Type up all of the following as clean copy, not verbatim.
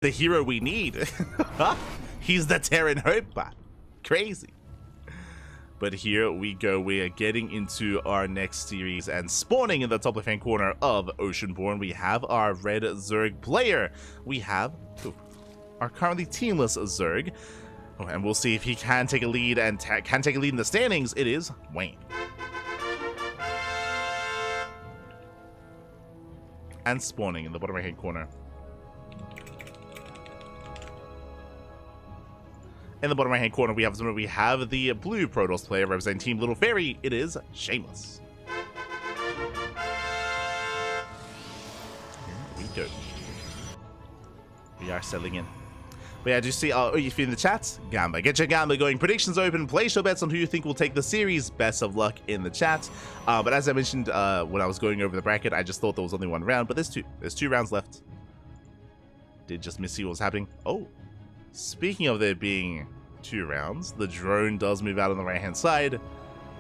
the hero we need. He's the Terran Hope, man. Crazy. But here we go. We are getting into our next series, and spawning in the top left-hand corner of Oceanborn, we have our red Zerg player. We have our currently teamless Zerg. Oh, and we'll see if he can take a lead and can take a lead in the standings. It is Wayne. And spawning in the bottom right-hand corner. In the bottom right-hand corner, we have the blue Protoss player representing Team Little Fairy. It is Shameless. Here we go. We are settling in. But yeah, do you see? Oh, if you're in the chat, Gamba. Get your Gamba going. Predictions open. Place your bets on who you think will take the series. Best of luck in the chat. But as I mentioned when I was going over the bracket, I just thought there was only one round, but there's two. There's 2 rounds left. Did just miss see what was happening. Oh. Speaking of there being 2 rounds, the drone does move out on the right-hand side,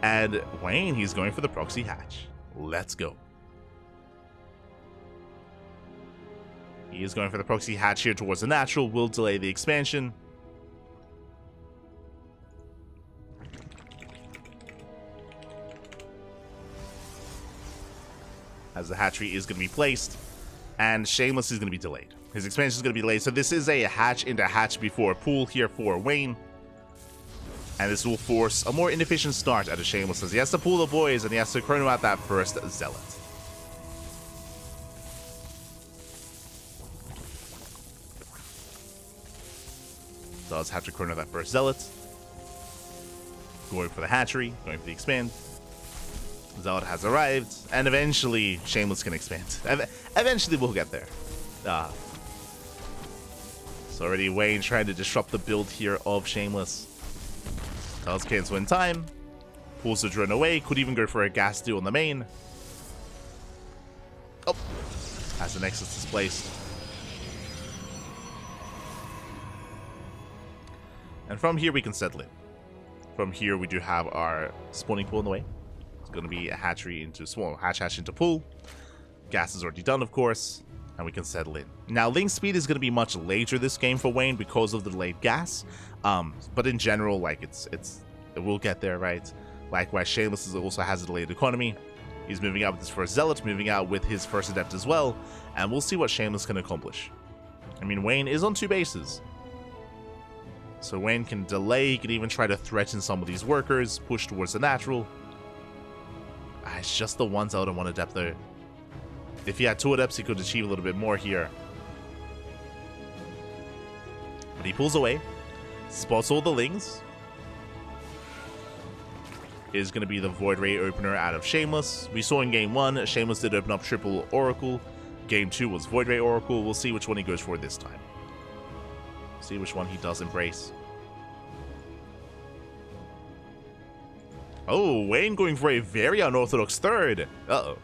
and Wayne, he's going for the proxy hatch. Let's go. He is going for the proxy hatch here towards the natural, will delay the expansion. As the hatchery is going to be placed, and Shameless is going to be delayed. His expansion is going to be delayed, so this is a hatch into hatch before pool here for Wayne. And this will force a more inefficient start out of Shameless, as he has to pull the boys and he has to chrono out that first Zealot. Does have to chrono that first Zealot. Going for the hatchery, going for the expand. Zealot has arrived, and eventually Shameless can expand. Eventually we'll get there. It's already Wayne trying to disrupt the build here of Shameless. Does cancel in time. Pulls the drone away. Could even go for a gas steal on the main. Oh. As the Nexus is placed. And from here we can settle it. From here we do have our spawning pool on the way. It's going to be a hatchery into small hatch into pool. Gas is already done, of course. And we can settle in. Now, link speed is going to be much later this game for Wayne because of the delayed gas. But in general, like it will get there, right? Likewise, Shameless also has a delayed economy. He's moving out with his first Zealot, moving out with his first Adept as well. And we'll see what Shameless can accomplish. I mean, Wayne is on 2 bases. So Wayne can delay, he can even try to threaten some of these workers, push towards the natural. It's just the 1 Zealot and 1 Adept though. If he had 2 Adepts, he could achieve a little bit more here. But he pulls away, spots all the Lings. Is going to be the Void Ray opener out of Shameless. We saw in Game 1, Shameless did open up triple Oracle. Game 2 was Void Ray Oracle. We'll see which one he goes for this time. See which one he does embrace. Oh, Wayne going for a very unorthodox third. Uh-oh.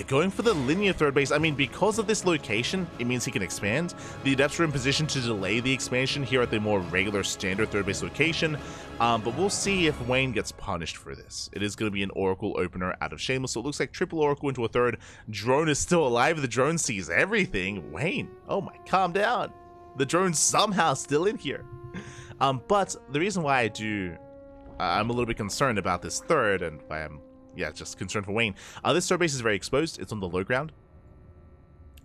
Going for the linear third base. I mean, because of this location, it means he can expand. The Adepts are in position to delay the expansion here at the more regular standard third base location. But we'll see if Wayne gets punished for this. It is going to be an Oracle opener out of Shameless. So it looks like triple Oracle into a third. Drone is still alive. The drone sees everything. Wayne, oh my, calm down. The drone's somehow still in here. But the reason why I'm a little bit concerned about this third, and I am just concerned for Wayne. This third base is very exposed. It's on the low ground.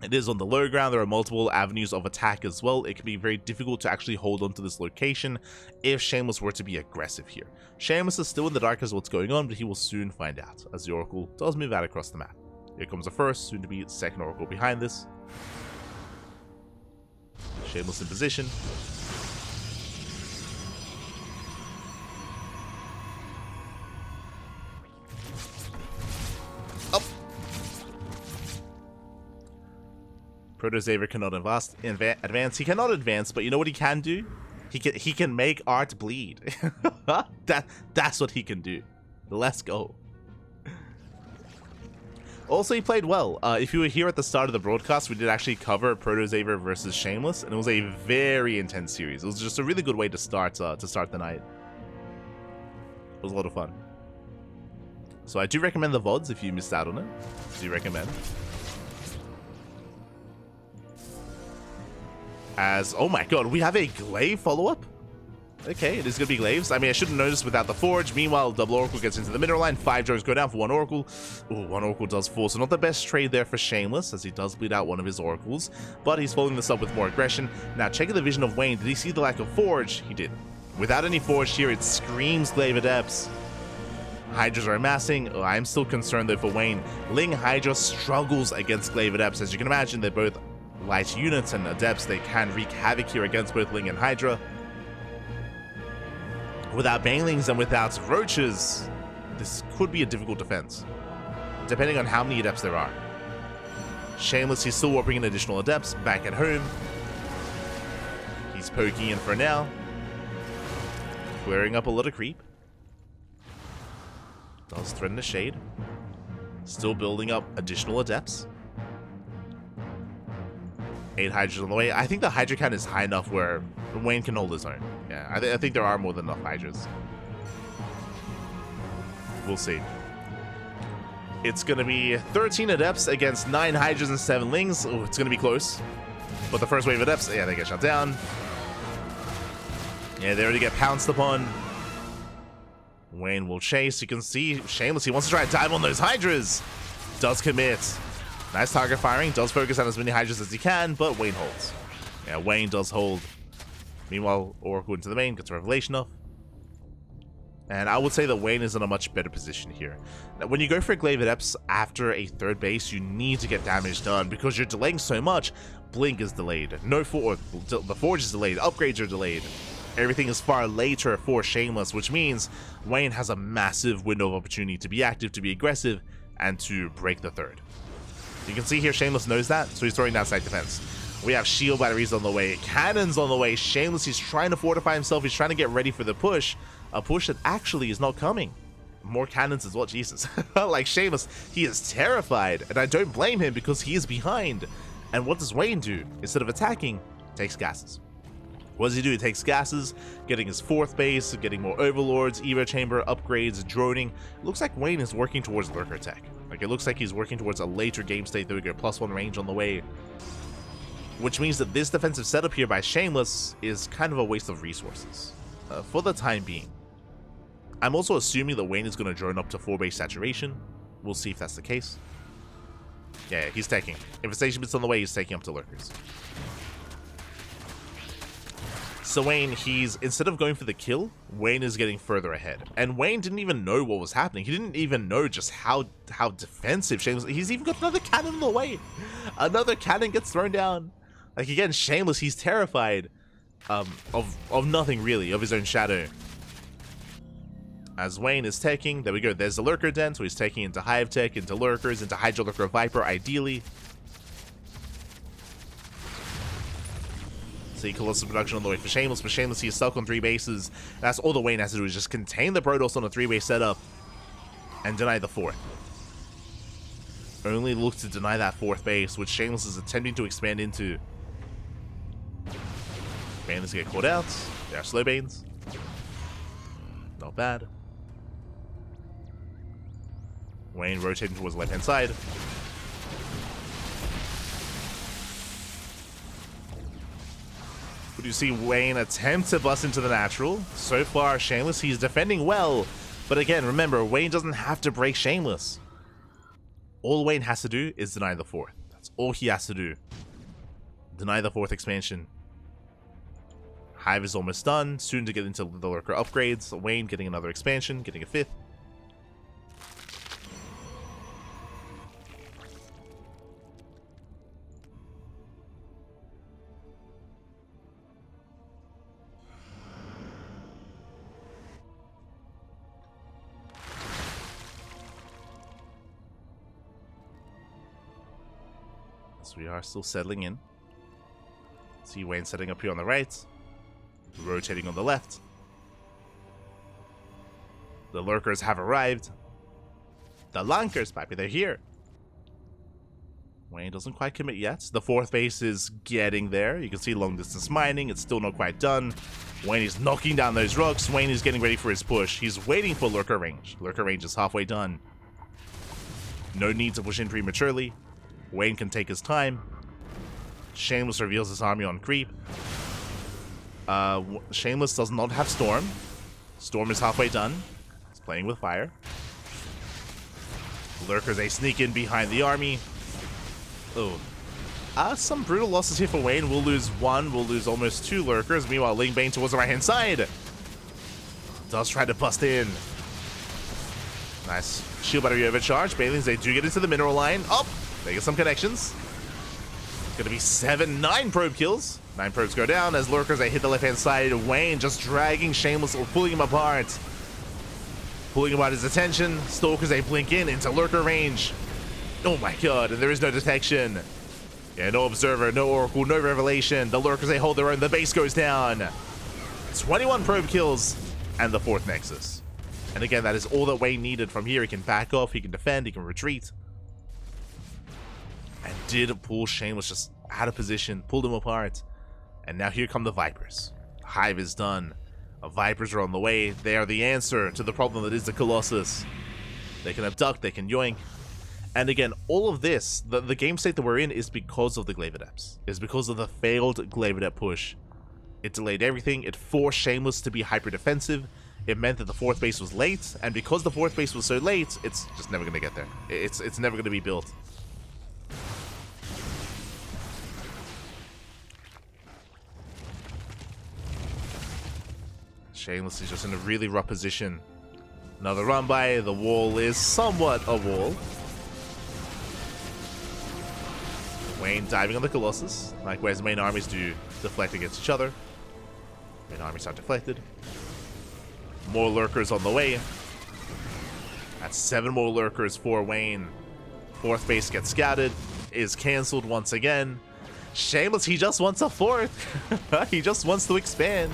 It is on the low ground. There are multiple avenues of attack as well. It can be very difficult to actually hold on to this location if Shameless were to be aggressive here. Shameless is still in the dark as what's going on, but he will soon find out as the Oracle does move out across the map. Here comes the first, soon to be second Oracle behind this. Shameless in position. Protosaver cannot advance. He cannot advance, but you know what he can do? He can make art bleed. That's what he can do. Let's go. Also, he played well. If you were here at the start of the broadcast, we did actually cover Protosaver versus Shameless, and it was a very intense series. It was just a really good way to start the night. It was a lot of fun. So I do recommend the VODs if you missed out on it. Do recommend. As, oh my god, we have a glaive follow-up? Okay, it is going to be glaives. I mean, I should have noticed without the forge. Meanwhile, double oracle gets into the middle line. 5 drones go down for 1 oracle. Ooh, 1 oracle does fall. So not the best trade there for Shameless, as he does bleed out one of his oracles. But he's following this up with more aggression. Now, checking the vision of Wayne. Did he see the lack of forge? He did. Without any forge here, it screams glaive adepts. Hydras are amassing. Oh, I'm still concerned, though, for Wayne. Ling Hydra struggles against glaive adepts. As you can imagine, they're both light units and adepts. They can wreak havoc here against both Ling and Hydra. Without banelings and without roaches, this could be a difficult defense, depending on how many adepts there are. Shameless, he's still warping in additional adepts back at home. He's poking in for now, clearing up a lot of creep. Does threaten the shade. Still building up additional adepts. 8 Hydras on the way. I think the Hydra count is high enough where Wayne can hold his own. Yeah, I think there are more than enough Hydras. We'll see. It's going to be 13 Adepts against 9 Hydras and 7 Lings. Oh, it's going to be close. But the first wave of Adepts, yeah, they get shut down. Yeah, they already get pounced upon. Wayne will chase. You can see Shameless, he wants to try to dive on those Hydras. Does commit. Nice target firing. Does focus on as many Hydras as he can, but Wayne holds. Yeah, Wayne does hold. Meanwhile, Oracle into the main, gets a Revelation off. And I would say that Wayne is in a much better position here. Now, when you go for Glaive Adepts after a third base, you need to get damage done because you're delaying so much. Blink is delayed. The Forge is delayed. Upgrades are delayed. Everything is far later for Shameless, which means Wayne has a massive window of opportunity to be active, to be aggressive, and to break the third. You can see here Shameless knows that, so he's throwing down side defense. We have shield batteries on the way, cannons on the way. Shameless, he's trying to fortify himself, he's trying to get ready for the push. A push that actually is not coming. More cannons is what, Jesus. Like Shameless, he is terrified, and I don't blame him because he is behind. And what does Wayne do? Instead of attacking, takes gases. What does he do? He takes gases, getting his 4th base, getting more overlords, Evo chamber, upgrades, droning. It looks like Wayne is working towards lurker tech. Like, it looks like he's working towards a later game state. There we go, +1 range on the way. Which means that this defensive setup here by Shameless is kind of a waste of resources. For the time being. I'm also assuming that Wayne is going to drone up to 4 base saturation. We'll see if that's the case. Yeah, he's taking. Infestation bits on the way, he's taking up to lurkers. So Wayne, he's, instead of going for the kill, Wayne is getting further ahead. And Wayne didn't even know what was happening. He didn't even know just how defensive Shameless. He's even got another cannon on the way. Another cannon gets thrown down. Like, again, Shameless, he's terrified of nothing really, of his own shadow. As Wayne is taking, there we go, there's the lurker den, so he's taking into Hive Tech, into lurkers, into Hydra Lurker Viper, ideally. See Colossus production on the way for Shameless, but Shameless, he's stuck on 3 bases. That's all the Wayne has to do is just contain the Protoss on a 3-base setup and deny the 4th. Only look to deny that 4th base, which Shameless is attempting to expand into. Banes get caught out. There are slow banes. Not bad. Wayne rotating towards the left-hand side. But you see Wayne attempt to bust into the natural. So far, Shameless, he's defending well. But again, remember, Wayne doesn't have to break Shameless. All Wayne has to do is deny the 4th. That's all he has to do. Deny the 4th expansion. Hive is almost done. Soon to get into the lurker upgrades. Wayne getting another expansion, getting a 5th. So we are still settling in. See Wayne setting up here on the right. Rotating on the left. The lurkers have arrived. The lunkers, papi, they're here. Wayne doesn't quite commit yet. The 4th base is getting there. You can see long distance mining. It's still not quite done. Wayne is knocking down those rocks. Wayne is getting ready for his push. He's waiting for lurker range. Lurker range is halfway done. No need to push in prematurely. Wayne can take his time. Shameless reveals his army on creep. Shameless does not have Storm. Storm is halfway done. He's playing with fire. Lurkers, they sneak in behind the army. Oh. Some brutal losses here for Wayne. We'll lose one. We'll lose almost 2 Lurkers. Meanwhile, Ling Bane towards the right-hand side. Does try to bust in. Nice. Shield battery overcharge. Banelings, they do get into the mineral line. Oh! They get some connections. It's going to be 7-9 probe kills. 9 probes go down as Lurkers, they hit the left-hand side. Wayne just dragging Shameless, or pulling him apart. Pulling him out his attention. Stalkers, they blink in into Lurker range. Oh my god, and there is no detection. Yeah, no Observer, no Oracle, no Revelation. The Lurkers, they hold their own. The base goes down. 21 probe kills and the 4th Nexus. And again, that is all that Wayne needed from here. He can back off, he can defend, he can retreat. And did pull Shameless just out of position, pulled him apart. And now here come the Vipers. Hive is done. The Vipers are on the way. They are the answer to the problem that is the Colossus. They can abduct, they can yoink. And again, all of this, the game state that we're in is because of the Glaive Adepts. It's because of the failed Glaive Adept push. It delayed everything. It forced Shameless to be hyper defensive. It meant that the 4th base was late. And because the 4th base was so late, it's just never going to get there. It's never going to be built. Shameless is just in a really rough position. Another run by. The wall is somewhat a wall. Wayne diving on the Colossus. Likewise, main armies do deflect against each other. Main armies are deflected. More Lurkers on the way. That's 7 more Lurkers for Wayne. 4th base gets scouted. Is cancelled once again. Shameless, he just wants a 4th. He just wants to expand.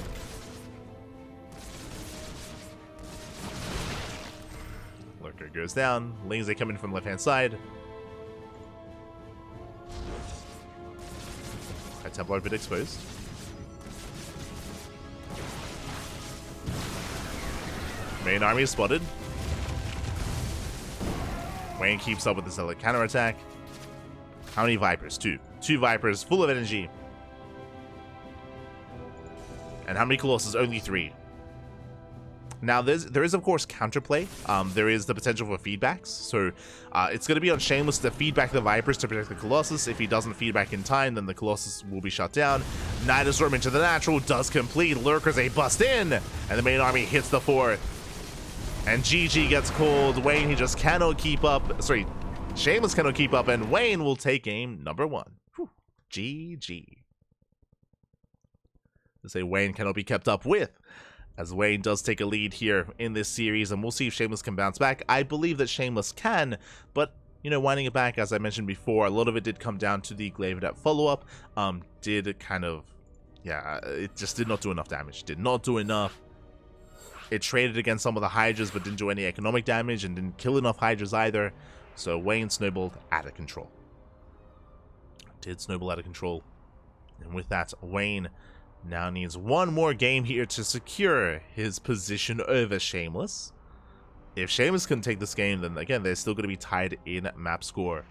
Lurker goes down. Lings, they come in from the left-hand side. Templar a bit exposed. Main army is spotted. Wayne keeps up with this little counterattack. How many Vipers? 2. 2 Vipers, full of energy. And how many Colossus? Only 3. Now, there is, of course, counterplay. There is the potential for feedbacks. So, it's going to be on Shameless to feedback the Vipers to protect the Colossus. If he doesn't feedback in time, then the Colossus will be shut down. Night Storm into the natural does complete. Lurkers, they bust in. And the main army hits the 4th. And GG gets called. Wayne, he just cannot keep up. Sorry, Shameless cannot keep up. And Wayne will take game number 1. Whew. GG. To say Wayne cannot be kept up with, as Wayne does take a lead here in this series, and we'll see if Shameless can bounce back. I believe that Shameless can, but, you know, winding it back, as I mentioned before, a lot of it did come down to the Glaive Adept follow-up. Did kind of, yeah, it just did not do enough damage. Did not do enough. It traded against some of the Hydras, but didn't do any economic damage, and didn't kill enough Hydras either. So Wayne snowballed out of control. Did snowball out of control. And with that, Wayne now needs one more game here to secure his position over Shameless. If Shameless can take this game, then again, they're still going to be tied in map score.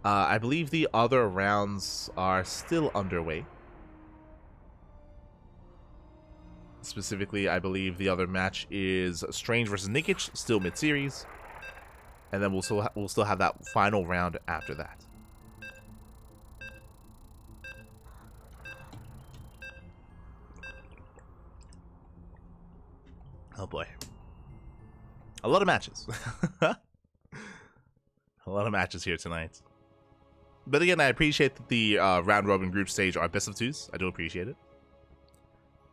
I believe the other rounds are still underway. Specifically, I believe the other match is Strange versus Nikic, still mid-series. And then we'll still have that final round after that. Oh boy. A lot of matches. A lot of matches here tonight. But again, I appreciate that the round robin group stage are best of 2s. I do appreciate it.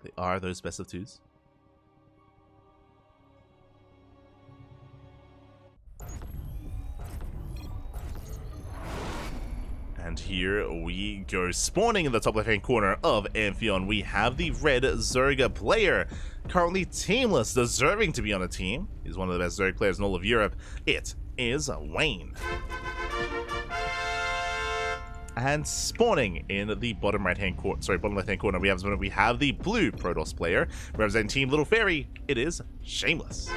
They are those best of 2s. And here we go. Spawning in the top left-hand corner of Amphion, we have the red Zerga player. Currently teamless, deserving to be on a team. He's one of the best Zerg players in all of Europe. It is Wayne. And spawning in the bottom right-hand corner, bottom left-hand corner, we have the blue Protoss player. Representing Team Little Fairy, it is Shameless.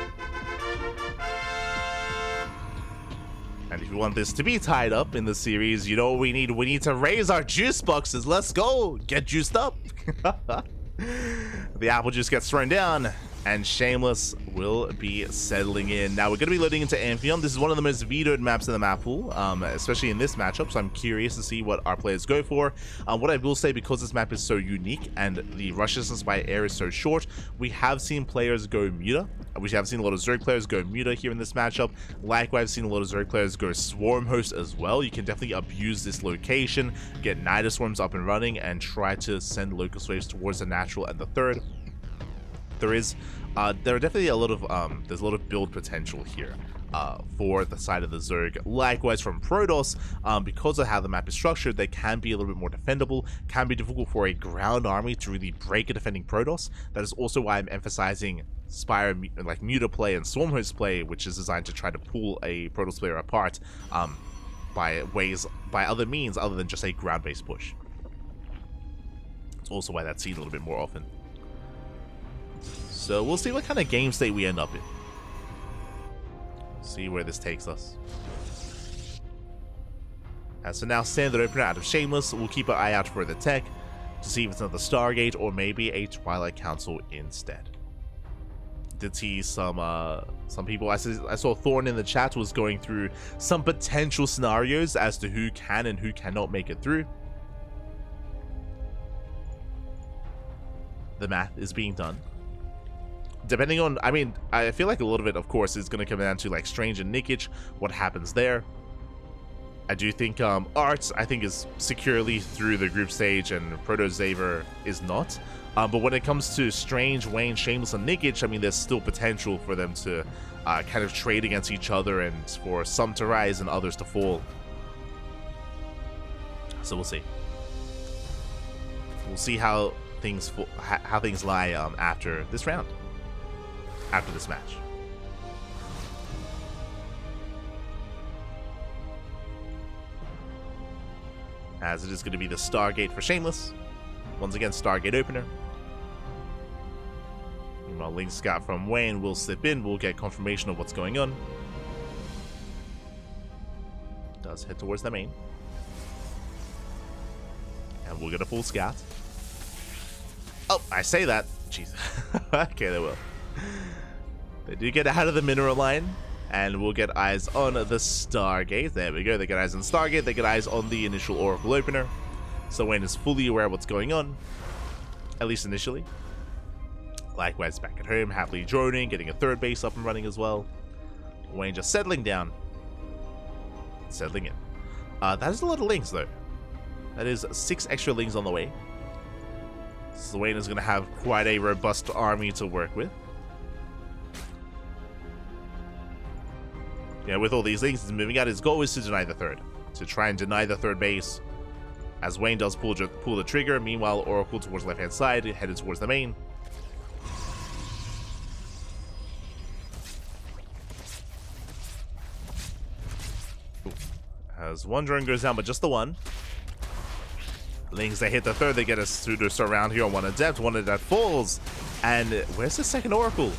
And if you want this to be tied up in the series, you know what we need? We need to raise our juice boxes. Let's go. Get juiced up. The apple juice gets thrown down, and Shameless will be settling in. Now, we're going to be loading into Amphion. This is one of the most vetoed maps in the map pool, especially in this matchup, so I'm curious to see what our players go for. What I will say, because this map is so unique and the rush distance by air is so short, we have seen players go Muta. We have seen a lot of Zerg players go Muta here in this matchup. Likewise, I've seen a lot of Zerg players go Swarm Host as well. You can definitely abuse this location, get Nida Swarms up and running, and try to send Locust Waves towards the natural and the third. There are definitely a lot of there's a lot of build potential here for the side of the Zerg. Likewise, from Protoss, because of how the map is structured, they can be a little bit more defendable, can be difficult for a ground army to really break a defending Protoss. That is also why I'm emphasizing Spire, like Muta play and Swarmhost play, which is designed to try to pull a Protoss player apart by other means other than just a ground-based push. It's also why that's seen a little bit more often. So we'll see what kind of game state we end up in. See where this takes us. So now standard opener out of Shameless. We'll keep an eye out for the tech to see if it's another Stargate or maybe a Twilight Council instead. Did see some people. I saw Thorn in the chat was going through some potential scenarios as to who can and who cannot make it through. The math is being done. Depending on, I mean, I feel like a lot of it, of course, is going to come down to like Strange and Nickage, what happens there. I do think Arts, I think, is securely through the group stage, and Proto-Xaver is not. But when it comes to Strange, Wayne, Shameless, and Nickage, I mean, there's still potential for them to kind of trade against each other and for some to rise and others to fall. So we'll see. We'll see how things lie after this round. After this match. As it is going to be the Stargate for Shameless. Once again, Stargate opener. Meanwhile, Link Scout from Wayne will slip in. We'll get confirmation of what's going on. Does head towards the main. And we'll get a full scout. Oh, I say that. Jeez. Okay, they will. They do get out of the mineral line, and we'll get eyes on the Stargate. There we go. They get eyes on Stargate. They get eyes on the initial Oracle opener. So Wayne is fully aware of what's going on, at least initially. Likewise, back at home, happily droning, getting a third base up and running as well. Wayne just settling down. Settling in. That is a lot of links, though. That is 6 extra links on the way. So Wayne is going to have quite a robust army to work with. Yeah, with all these links, he's moving out. His goal is to deny the third. To try and deny the third base. As Wayne does pull the trigger. Meanwhile, Oracle towards the left-hand side, headed towards the main. Ooh. As one drone goes down, but just the one. Lings, they hit the third. They get a pseudo surround here on one adept. One adept falls. And where's the second Oracle?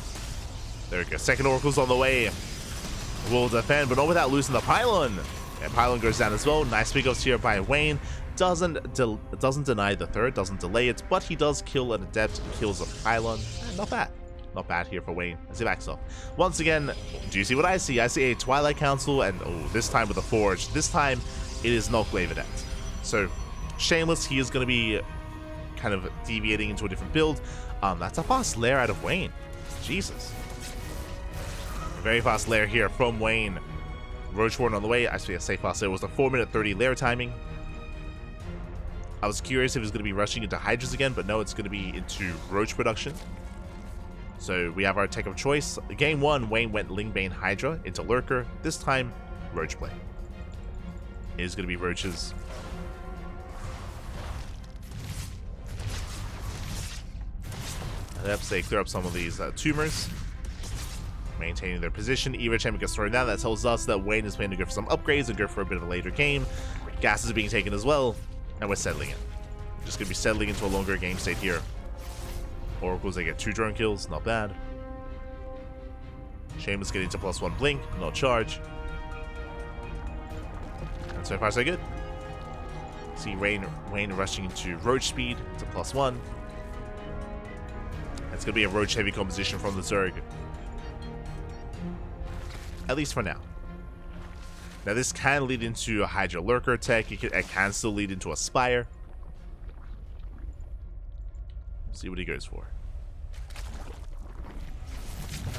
There we go. Second Oracle's on the way. Will defend, but not without losing the pylon. And pylon goes down as well. Nice pickups here by Wayne. Doesn't deny the third, doesn't delay it, but he does kill an adept, kills a pylon. Not bad. Not bad here for Wayne as he backs off. Once again, do you see what I see? I see a Twilight Council, and oh, this time with a Forge. This time, it is not Glaive Adept. So, Shameless, he is going to be kind of deviating into a different build. That's a fast lair out of Wayne. Jesus. Very fast lair here from Wayne. Roach Warden on the way. Actually, I say fast lair. It was a 4-minute 30 lair timing. I was curious if it was going to be rushing into Hydras again, but no, it's going to be into Roach production. So we have our tech of choice. Game 1, Wayne went Lingbane Hydra into Lurker. This time, Roach play. It is going to be Roaches. Perhaps they clear up some of these tumors. Maintaining their position. Eva Champion gets thrown down. That tells us that Wayne is planning to go for some upgrades and go for a bit of a later game. Gases are being taken as well. And we're settling in. Just going to be settling into a longer game state here. Oracles, they get 2 drone kills. Not bad. Shameless getting to +1 blink. Not charge. So far, so good. See Wayne rushing into Roach speed. It's a +1. It's going to be a Roach heavy composition from the Zerg. At least for now. Now this can lead into a Hydra Lurker tech. It can still lead into a Spire. See what he goes for.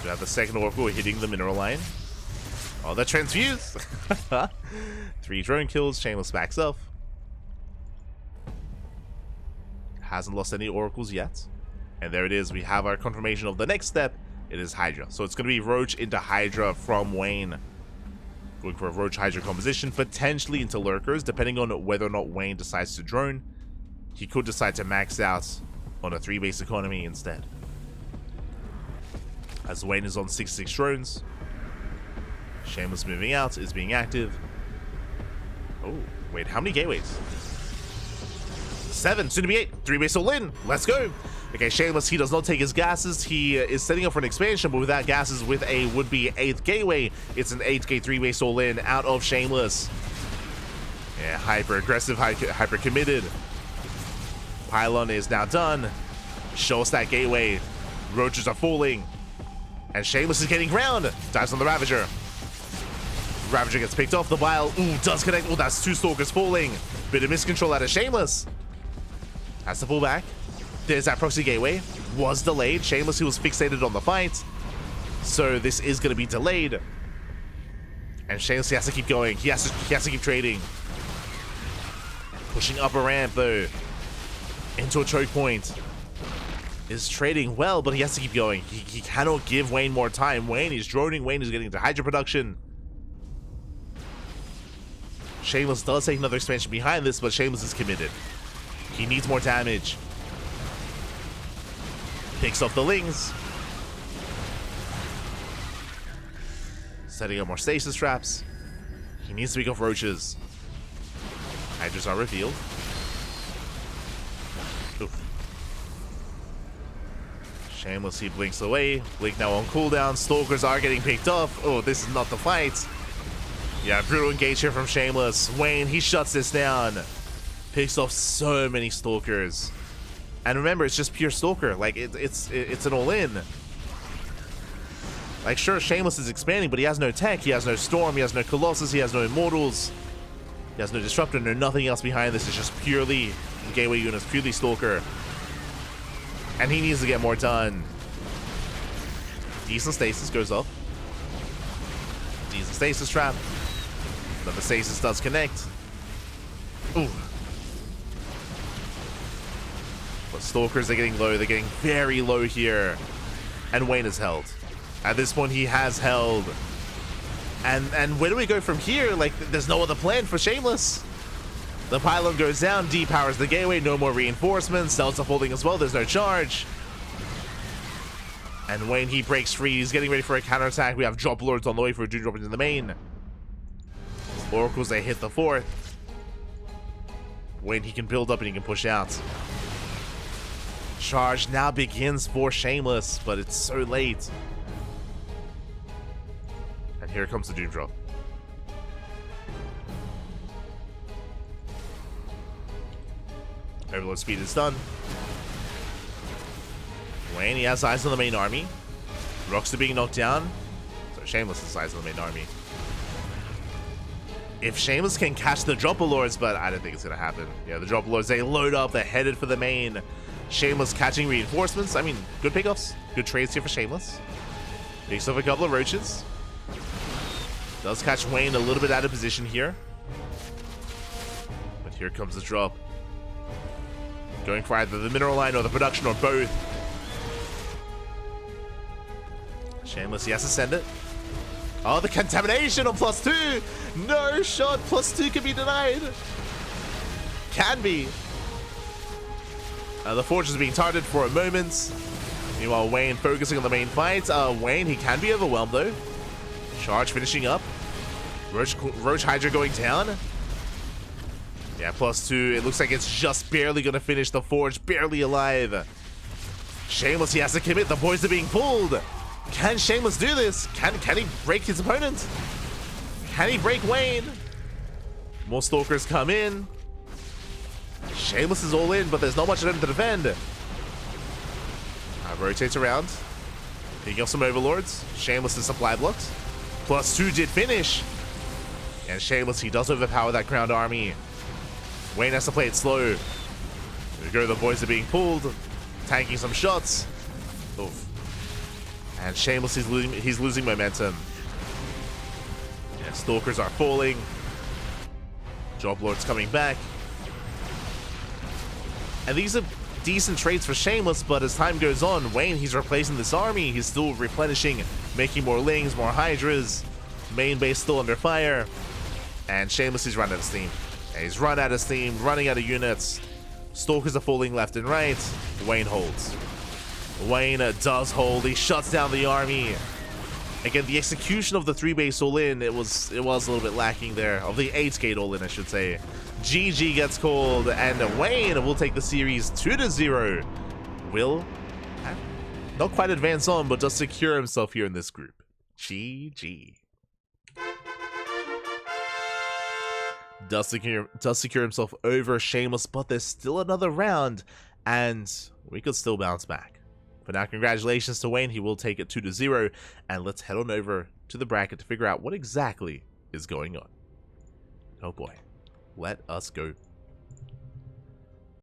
We have the second Oracle hitting the mineral line. Oh, they're transfused! 3 drone kills. Shameless backs up. Hasn't lost any Oracles yet. And there it is. We have our confirmation of the next step. It is Hydra. So it's going to be Roach into Hydra from Wayne. Going for a Roach Hydra composition, potentially into Lurkers, depending on whether or not Wayne decides to drone. He could decide to max out on a 3-base economy instead. As Wayne is on 6/6 drones. Shameless moving out, is being active. Oh, wait, how many gateways? 7, soon to be 8. 3-base all in. Let's go. Okay, Shameless, he does not take his gases. He is setting up for an expansion, but without gases, with a would-be 8th gateway. It's an 8K 3-base all in out of Shameless. Yeah, hyper aggressive, hyper committed. Pylon is now done. Show us that gateway. Roaches are falling. And Shameless is getting ground. Dives on the Ravager. Ravager gets picked off. The Bile, ooh, does connect. Oh, that's 2 Stalkers falling. Bit of miscontrol out of Shameless. Has to pull back. There's that proxy gateway. Was delayed. Shameless, who was fixated on the fight. So this is going to be delayed. And Shameless, he has to keep going. He has to keep trading. Pushing up a ramp, though. Into a choke point. Is trading well, but he has to keep going. He cannot give Wayne more time. Wayne is droning. Wayne is getting into Hydra production. Shameless does take another expansion behind this, but Shameless is committed. He needs more damage. Picks off the Lings. Setting up more stasis traps. He needs to pick off Roaches. Hydras are revealed. Oof. Shameless, he blinks away. Blink now on cooldown. Stalkers are getting picked off. Oh, this is not the fight. Yeah, brutal engage here from Shameless. Wayne, he shuts this down. Picks off so many Stalkers. And remember, it's just pure Stalker. Like, it's an all-in. Like, sure, Shameless is expanding, but he has no tech. He has no Storm. He has no Colossus. He has no Immortals. He has no Disruptor. No nothing else behind this. It's just purely Gateway units, purely Stalker. And he needs to get more done. Decent Stasis goes off. Decent Stasis trap. But the Stasis does connect. Ooh. But Stalkers are getting low. They're getting very low here. And Wayne is held. At this point, he has held. And where do we go from here? Like, there's no other plan for Shameless. The pylon goes down, depowers the gateway, no more reinforcements. Cells are folding as well, there's no charge. And Wayne, he breaks free. He's getting ready for a counterattack. We have Drop Lords on the way for a Doom Drop into the main. Oracles, they hit the 4th. Wayne, he can build up and he can push out. Charge now begins for Shameless, but it's so late. And here comes the Doom Drop. Overload speed is done. Wayne, he has eyes on the main army. Rocks are being knocked down. So Shameless has eyes on the main army. If Shameless can catch the Dropper Lords, but I don't think it's going to happen. Yeah, the Dropper Lords, they load up. They're headed for the main. Shameless catching reinforcements. I mean, good pickoffs. Good trades here for Shameless. Picks off a couple of Roaches. Does catch Wayne a little bit out of position here. But here comes the drop. Going for either the mineral line or the production or both. Shameless, he has to send it. Oh, the contamination on +2. No shot. +2 can be denied. Can be. The Forge is being targeted for a moment. Meanwhile, Wayne focusing on the main fight. Wayne, he can be overwhelmed though. Charge finishing up. Roach Hydra going down. Yeah, +2. It looks like it's just barely going to finish. The Forge barely alive. Shameless, he has to commit. The boys are being pulled. Can Shameless do this? Can he break his opponent? Can he break Wayne? More Stalkers come in. Shameless is all in, but there's not much of them to defend. Rotates around. Picking off some Overlords. Shameless is supply blocked. +2 did finish. And Shameless, he does overpower that ground army. Wayne has to play it slow. There we go, the boys are being pulled. Tanking some shots. Oof. And Shameless, he's losing momentum. Yeah, Stalkers are falling. Job Lord's coming back. And these are decent trades for Shameless, but as time goes on, Wayne, he's replacing this army. He's still replenishing, making more Lings, more Hydras. Main base still under fire. And Shameless, he's run out of steam. And he's run out of steam, running out of units. Stalkers are falling left and right. Wayne holds. Wayne does hold. He shuts down the army. Again, the execution of the 3-base all-in, it was a little bit lacking there. Of the 8-gate all-in, I should say. GG gets called, and Wayne will take the series 2-0. Will not quite advance on, but does secure himself here in this group. GG. Does secure himself over Shameless, but there's still another round, and we could still bounce back. For now, congratulations to Wayne. He will take it 2-0, and let's head on over to the bracket to figure out what exactly is going on. Oh boy. Let us go